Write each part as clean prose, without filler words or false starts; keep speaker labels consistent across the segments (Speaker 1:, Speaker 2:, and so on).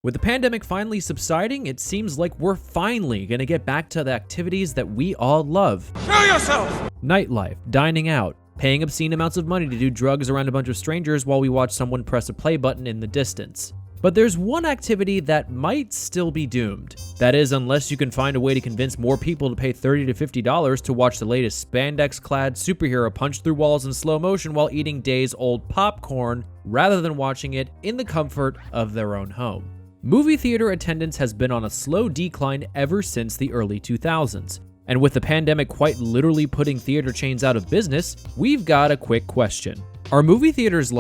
Speaker 1: With the pandemic finally subsiding, it seems like we're finally gonna get back to the activities that we all love.
Speaker 2: Show yourself!
Speaker 1: Nightlife, dining out, paying obscene amounts of money to do drugs around a bunch of strangers while we watch someone press a play button in the distance. But there's one activity that might still be doomed. That is, unless you can find a way to convince more people to pay $30 to $50 to watch the latest spandex-clad superhero punch through walls in slow motion while eating days-old popcorn, rather than watching it in the comfort of their own home. Movie theater attendance has been on a slow decline ever since the early 2000s. And with the pandemic quite literally putting theater chains out of business, we've got a quick question. Are movie theaters,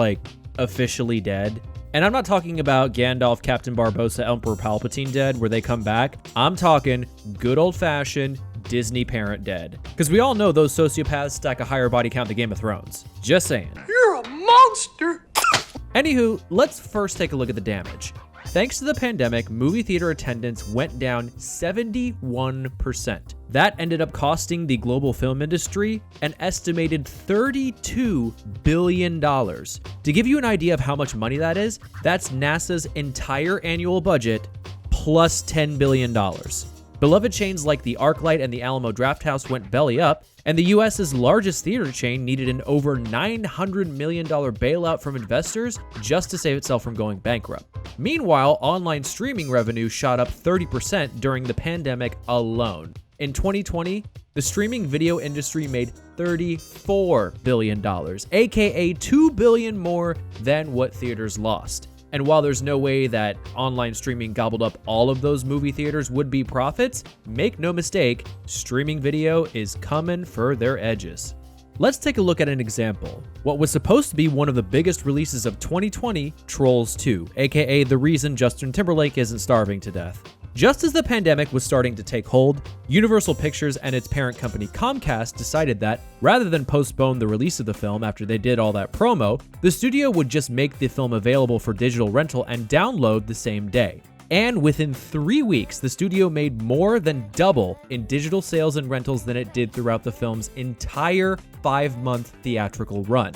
Speaker 1: officially dead? And I'm not talking about Gandalf, Captain Barbossa, Emperor Palpatine dead, where they come back. I'm talking good old-fashioned Disney parent dead. Because we all know those sociopaths stack a higher body count than Game of Thrones. Just saying.
Speaker 2: You're a monster!
Speaker 1: Anywho, let's first take a look at the damage. Thanks to the pandemic, movie theater attendance went down 71%. That ended up costing the global film industry an estimated $32 billion. To give you an idea of how much money that is, that's NASA's entire annual budget plus $10 billion. Beloved chains like the ArcLight and the Alamo Drafthouse went belly up, and the US's largest theater chain needed an over $900 million bailout from investors just to save itself from going bankrupt. Meanwhile, online streaming revenue shot up 30% during the pandemic alone. In 2020, the streaming video industry made $34 billion, aka $2 billion more than what theaters lost. And while there's no way that online streaming gobbled up all of those movie theaters' would-be profits, make no mistake, streaming video is coming for their edges. Let's take a look at an example. What was supposed to be one of the biggest releases of 2020, Trolls 2, aka the reason Justin Timberlake isn't starving to death. Just as the pandemic was starting to take hold, Universal Pictures and its parent company Comcast decided that, rather than postpone the release of the film after they did all that promo, the studio would just make the film available for digital rental and download the same day. And within 3 weeks, the studio made more than double in digital sales and rentals than it did throughout the film's entire 5-month theatrical run.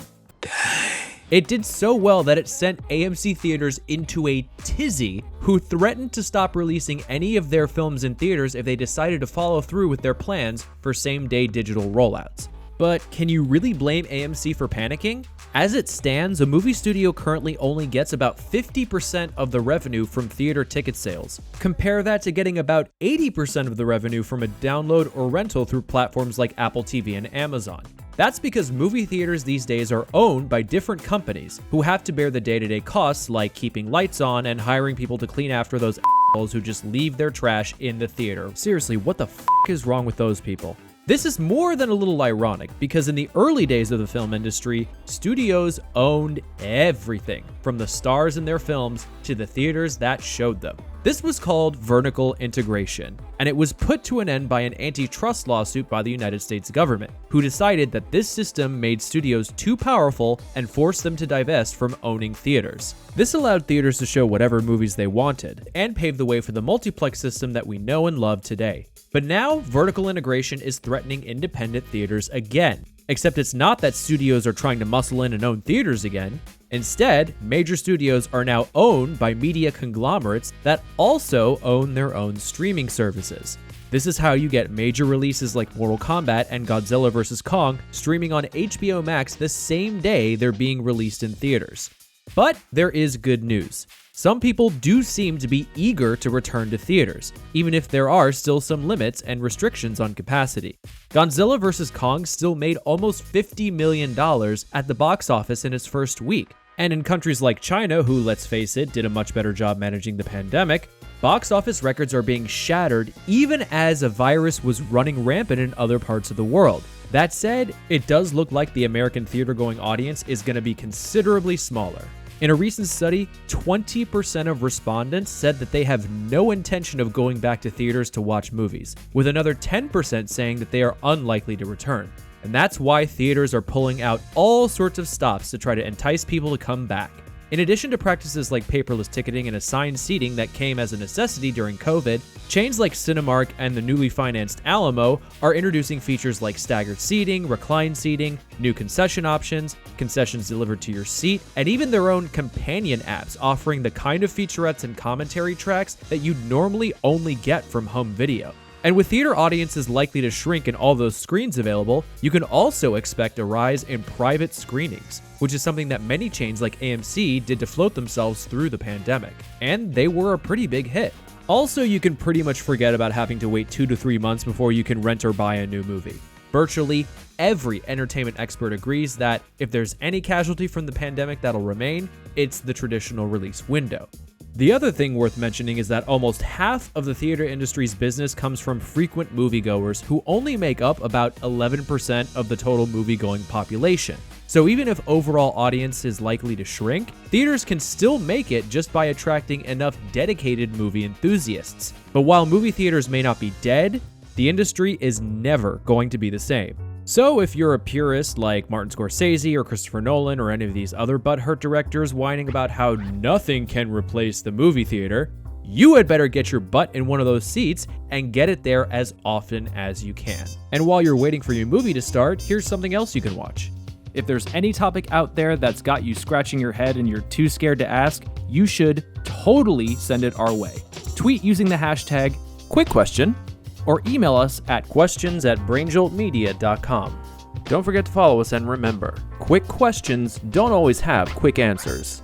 Speaker 1: It did so well that it sent AMC theaters into a tizzy, who threatened to stop releasing any of their films in theaters if they decided to follow through with their plans for same-day digital rollouts. But can you really blame AMC for panicking? As it stands, a movie studio currently only gets about 50% of the revenue from theater ticket sales. Compare that to getting about 80% of the revenue from a download or rental through platforms like Apple TV and Amazon. That's because movie theaters these days are owned by different companies who have to bear the day-to-day costs like keeping lights on and hiring people to clean after those assholes who just leave their trash in the theater. Seriously, what the f*** is wrong with those people? This is more than a little ironic, because in the early days of the film industry, studios owned everything, from the stars in their films to the theaters that showed them. This was called vertical integration, and it was put to an end by an antitrust lawsuit by the United States government, who decided that this system made studios too powerful and forced them to divest from owning theaters. This allowed theaters to show whatever movies they wanted, and paved the way for the multiplex system that we know and love today. But now, vertical integration is threatening independent theaters again. Except it's not that studios are trying to muscle in and own theaters again. Instead, major studios are now owned by media conglomerates that also own their own streaming services. This is how you get major releases like Mortal Kombat and Godzilla vs. Kong streaming on HBO Max the same day they're being released in theaters. But there is good news. Some people do seem to be eager to return to theaters, even if there are still some limits and restrictions on capacity. Godzilla vs. Kong still made almost $50 million at the box office in its first week. And in countries like China, who, let's face it, did a much better job managing the pandemic, box office records are being shattered even as a virus was running rampant in other parts of the world. That said, it does look like the American theater-going audience is going to be considerably smaller. In a recent study, 20% of respondents said that they have no intention of going back to theaters to watch movies, with another 10% saying that they are unlikely to return. And that's why theaters are pulling out all sorts of stops to try to entice people to come back. In addition to practices like paperless ticketing and assigned seating that came as a necessity during COVID, chains like Cinemark and the newly financed Alamo are introducing features like staggered seating, recline seating, new concession options, concessions delivered to your seat, and even their own companion apps offering the kind of featurettes and commentary tracks that you'd normally only get from home video. And with theater audiences likely to shrink and all those screens available, you can also expect a rise in private screenings, which is something that many chains like AMC did to float themselves through the pandemic. And they were a pretty big hit. Also, you can pretty much forget about having to wait 2 to 3 months before you can rent or buy a new movie. Virtually every entertainment expert agrees that if there's any casualty from the pandemic that'll remain, it's the traditional release window. The other thing worth mentioning is that almost half of the theater industry's business comes from frequent moviegoers who only make up about 11% of the total moviegoing population. So even if overall audience is likely to shrink, theaters can still make it just by attracting enough dedicated movie enthusiasts. But while movie theaters may not be dead, the industry is never going to be the same. So if you're a purist like Martin Scorsese or Christopher Nolan or any of these other butthurt directors whining about how nothing can replace the movie theater, you had better get your butt in one of those seats and get it there as often as you can. And while you're waiting for your movie to start, here's something else you can watch.
Speaker 3: If there's any topic out there that's got you scratching your head and you're too scared to ask, you should totally send it our way. Tweet using the hashtag #QuickQuestion or email us at
Speaker 1: questions@brainjoltmedia.com. Don't forget to follow us, and remember, quick questions don't always have quick answers.